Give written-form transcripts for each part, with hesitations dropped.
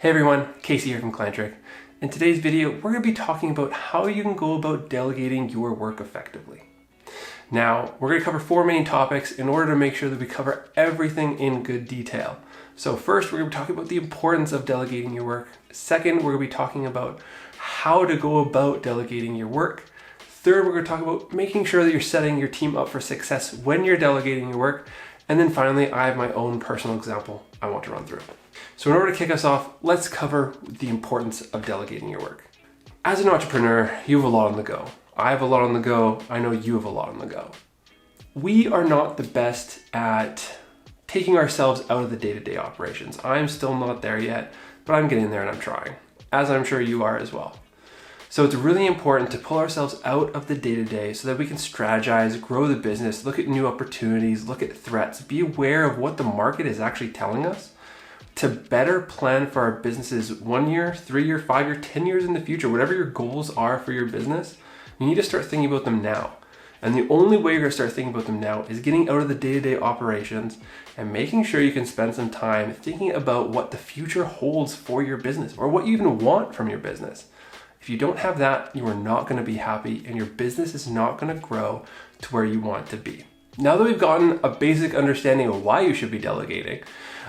Hey everyone, Casey here from Client. In today's video, we're going to be talking about how you can go about delegating your work effectively. Now, we're going to cover four main topics in order to make sure that we cover everything in good detail. So first, we're going to be talking about the importance of delegating your work. Second, we're going to be talking about how to go about delegating your work. Third, we're going to talk about making sure that you're setting your team up for success when you're delegating your work. And then finally, I have my own personal example I want to run through. So in order to kick us off, let's cover the importance of delegating your work. As an entrepreneur, you have a lot on the go. I have a lot on the go. I know you have a lot on the go. We are not the best at taking ourselves out of the day-to-day operations. I'm still not there yet, but I'm getting there and I'm trying, as I'm sure you are as well. So it's really important to pull ourselves out of the day-to-day so that we can strategize, grow the business, look at new opportunities, look at threats, be aware of what the market is actually telling us to better plan for our businesses 1 year, 3 year, 5 year, 10 years in the future. Whatever your goals are for your business, you need to start thinking about them now. And the only way you're gonna start thinking about them now is getting out of the day-to-day operations and making sure you can spend some time thinking about what the future holds for your business or what you even want from your business. If you don't have that, you are not going to be happy and your business is not going to grow to where you want it to be. Now that we've gotten a basic understanding of why you should be delegating,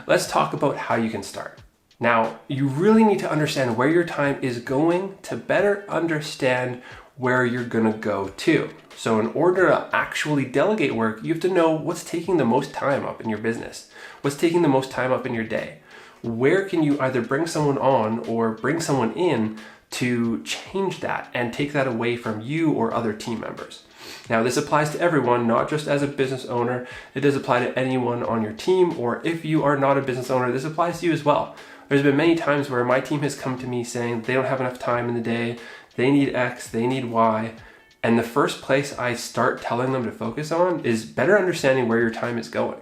let's talk about how you can start. Now, you really need to understand where your time is going to better understand where you're going to go to. So in order to actually delegate work, you have to know what's taking the most time up in your business, what's taking the most time up in your day. Where can you either bring someone on or bring someone in to change that and take that away from you or other team members. Now, this applies to everyone, not just as a business owner. It does apply to anyone on your team, or if you are not a business owner, this applies to you as well. There's been many times where my team has come to me saying they don't have enough time in the day, they need X, they need Y, and the first place I start telling them to focus on is better understanding where your time is going.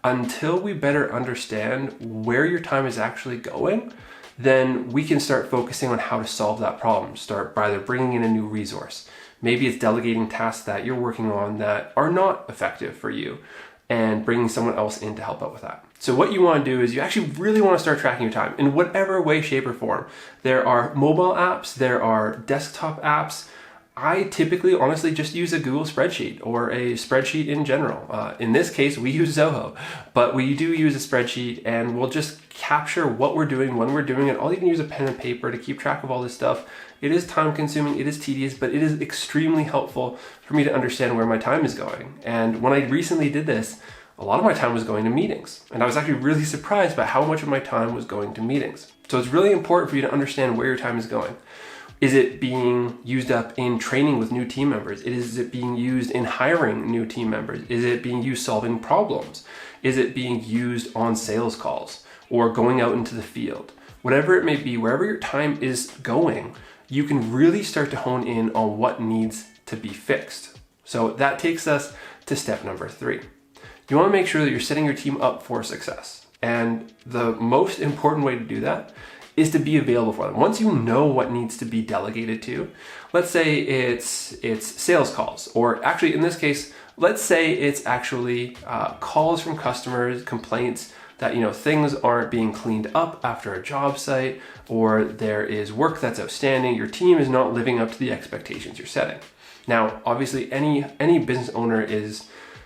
Until we better understand where your time is actually going, then we can start focusing on how to solve that problem. Start by either bringing in a new resource. Maybe it's delegating tasks that you're working on that are not effective for you and bringing someone else in to help out with that. So what you want to do is you actually really want to start tracking your time in whatever way, shape, or form. There are mobile apps, there are desktop apps. I typically honestly just use a Google spreadsheet or a spreadsheet in general. In this case, we use Zoho, but we do use a spreadsheet and we'll just capture what we're doing, when we're doing it. I'll even use a pen and paper to keep track of all this stuff. It is time consuming, it is tedious, but it is extremely helpful for me to understand where my time is going. And when I recently did this, a lot of my time was going to meetings. And I was actually really surprised by how much of my time was going to meetings. So it's really important for you to understand where your time is going. Is it being used up in training with new team members? Is it being used in hiring new team members? Is it being used solving problems? Is it being used on sales calls or going out into the field? Whatever it may be, wherever your time is going, you can really start to hone in on what needs to be fixed. So that takes us to step number 3. You want to make sure that you're setting your team up for success. And the most important way to do that is to be available for them. Once you know what needs to be delegated to, let's say it's sales calls, or actually in this case, let's say it's actually calls from customers, complaints that things aren't being cleaned up after a job site, or there is work that's outstanding. Your team is not living up to the expectations you're setting. Now, obviously, any business owner is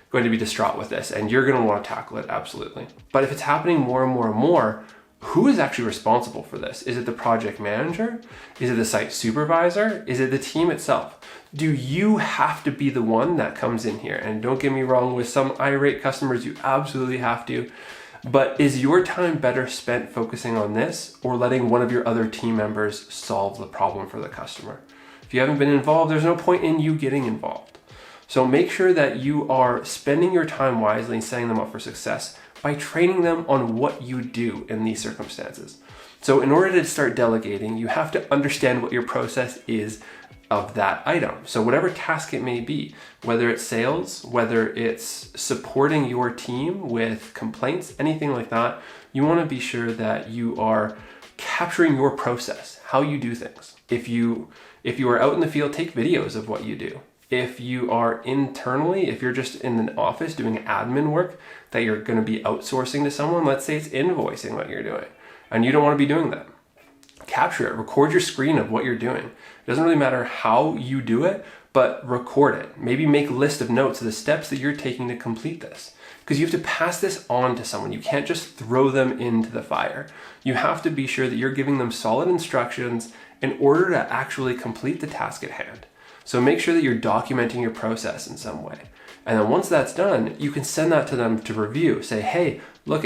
going to be distraught with this, and you're going to want to tackle it, absolutely. But if it's happening more and more and more, who is actually responsible for this? Is it the project manager? Is it the site supervisor? Is it the team itself? Do you have to be the one that comes in here? And don't get me wrong, with some irate customers, you absolutely have to. But is your time better spent focusing on this or letting one of your other team members solve the problem for the customer? If you haven't been involved, there's no point in you getting involved. So make sure that you are spending your time wisely and setting them up for success by training them on what you do in these circumstances. So in order to start delegating, you have to understand what your process is of that item. So whatever task it may be, whether it's sales, whether it's supporting your team with complaints, anything like that, you want to be sure that you are capturing your process, how you do things. If you are out in the field, take videos of what you do. If you are internally, if you're just in an office doing admin work that you're going to be outsourcing to someone, let's say it's invoicing what you're doing, and you don't want to be doing that. capture it, record your screen of what you're doing. It doesn't really matter how you do it, but record it. Maybe make a list of notes of the steps that you're taking to complete this. Because you have to pass this on to someone. You can't just throw them into the fire. You have to be sure that you're giving them solid instructions in order to actually complete the task at hand. So make sure that you're documenting your process in some way. And then once that's done, you can send that to them to review. Say, hey, look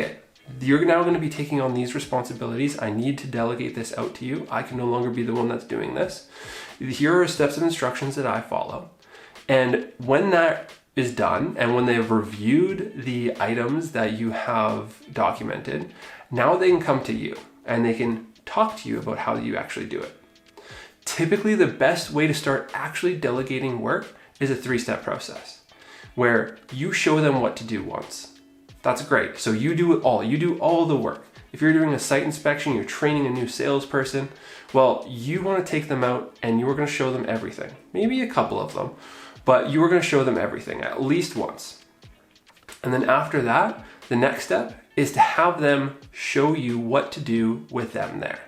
you're now going to be taking on these responsibilities. I need to delegate this out to you. I can no longer be the one that's doing this. Here are steps of instructions that I follow. And when that is done, and when they've reviewed the items that you have documented, now they can come to you and they can talk to you about how you actually do it. Typically, the best way to start actually delegating work is a 3-step process where you show them what to do once. That's great. So you do it all. You do all the work. If you're doing a site inspection, you're training a new salesperson, well, you want to take them out and you are going to show them everything. Maybe a couple of them, but you are going to show them everything at least once. And then after that, the next step is to have them show you what to do with them there.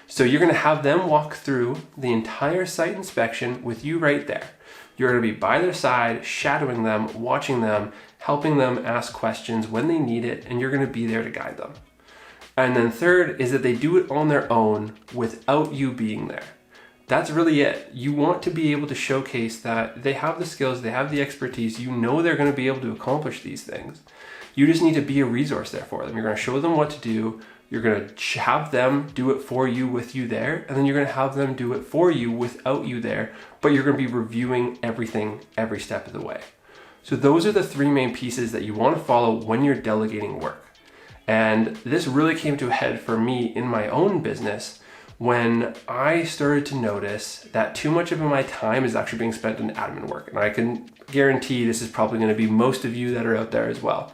So you're going to have them walk through the entire site inspection with you right there. You're going to be by their side, shadowing them, watching them, helping them ask questions when they need it, and you're going to be there to guide them. And then third is that they do it on their own without you being there. That's really it. You want to be able to showcase that they have the skills, they have the expertise, you know they're going to be able to accomplish these things. You just need to be a resource there for them. You're going to show them what to do. You're going to have them do it for you with you there, and then you're going to have them do it for you without you there, but you're going to be reviewing everything every step of the way. So those are the 3 main pieces that you want to follow when you're delegating work. And this really came to a head for me in my own business when I started to notice that too much of my time is actually being spent in admin work. And I can guarantee this is probably going to be most of you that are out there as well.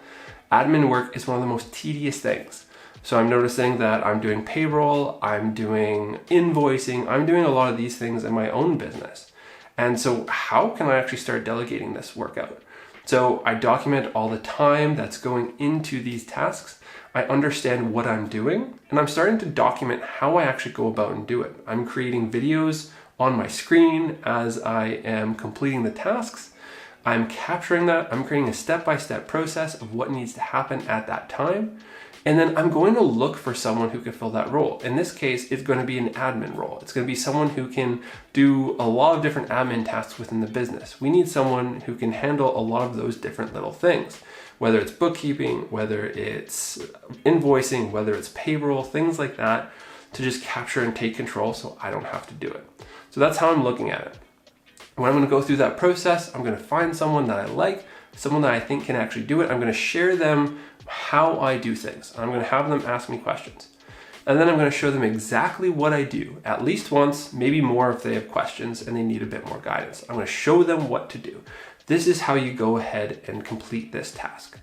Admin work is one of the most tedious things. So I'm noticing that I'm doing payroll, I'm doing invoicing, I'm doing a lot of these things in my own business. And so how can I actually start delegating this work out? So I document all the time that's going into these tasks. I understand what I'm doing, and I'm starting to document how I actually go about and do it. I'm creating videos on my screen as I am completing the tasks. I'm capturing that. I'm creating a step-by-step process of what needs to happen at that time. And then I'm going to look for someone who can fill that role. In this case, it's going to be an admin role. It's going to be someone who can do a lot of different admin tasks within the business. We need someone who can handle a lot of those different little things, whether it's bookkeeping, whether it's invoicing, whether it's payroll, things like that, to just capture and take control so I don't have to do it. So that's how I'm looking at it. When I'm going to go through that process, I'm going to find someone that I like, someone that I think can actually do it. I'm going to share them how I do things. I'm going to have them ask me questions. And then I'm going to show them exactly what I do, at least once, maybe more if they have questions and they need a bit more guidance. I'm going to show them what to do. This is how you go ahead and complete this task.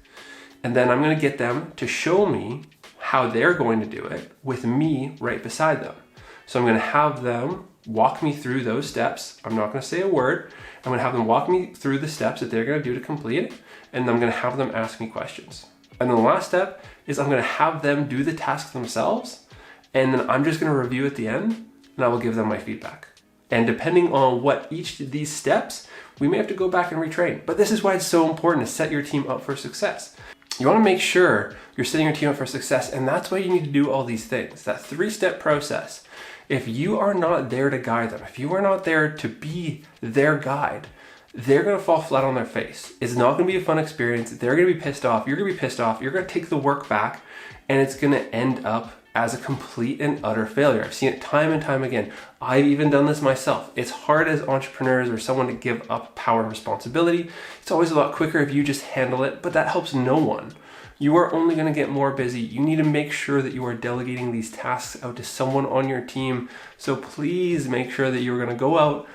And then I'm going to get them to show me how they're going to do it with me right beside them. So I'm going to have them walk me through those steps. I'm not going to say a word. I'm going to have them walk me through the steps that they're going to do to complete it. And I'm going to have them ask me questions. And then the last step is I'm going to have them do the task themselves. And then I'm just going to review at the end and I will give them my feedback. And depending on what each of these steps, we may have to go back and retrain. But this is why it's so important to set your team up for success. You want to make sure you're setting your team up for success. And that's why you need to do all these things, that 3-step process. If you are not there to guide them, if you are not there to be their guide, they're going to fall flat on their face. It's not going to be a fun experience. They're going to be pissed off. You're going to be pissed off. You're going to take the work back and it's going to end up as a complete and utter failure. I've seen it time and time again. I've even done this myself. It's hard as entrepreneurs or someone to give up power and responsibility. It's always a lot quicker if you just handle it, but that helps no one. You are only going to get more busy. You need to make sure that you are delegating these tasks out to someone on your team. So please make sure that you're going to go out,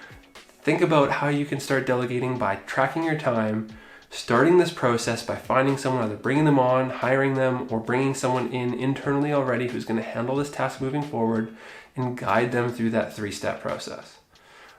think about how you can start delegating by tracking your time, starting this process by finding someone, either bringing them on, hiring them, or bringing someone in internally already who's going to handle this task moving forward and guide them through that 3-step process.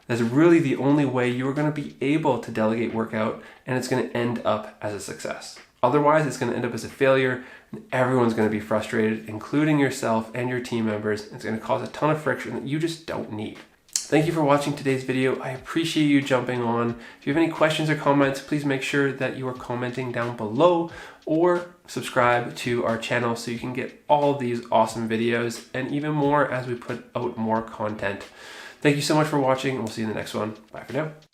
That's really the only way you're going to be able to delegate work out, and it's going to end up as a success. Otherwise, it's going to end up as a failure, and everyone's going to be frustrated, including yourself and your team members. It's going to cause a ton of friction that you just don't need. Thank you for watching today's video. I appreciate you jumping on. If you have any questions or comments, please make sure that you are commenting down below or subscribe to our channel so you can get all of these awesome videos and even more as we put out more content. Thank you so much for watching, and we'll see you in the next one. Bye for now.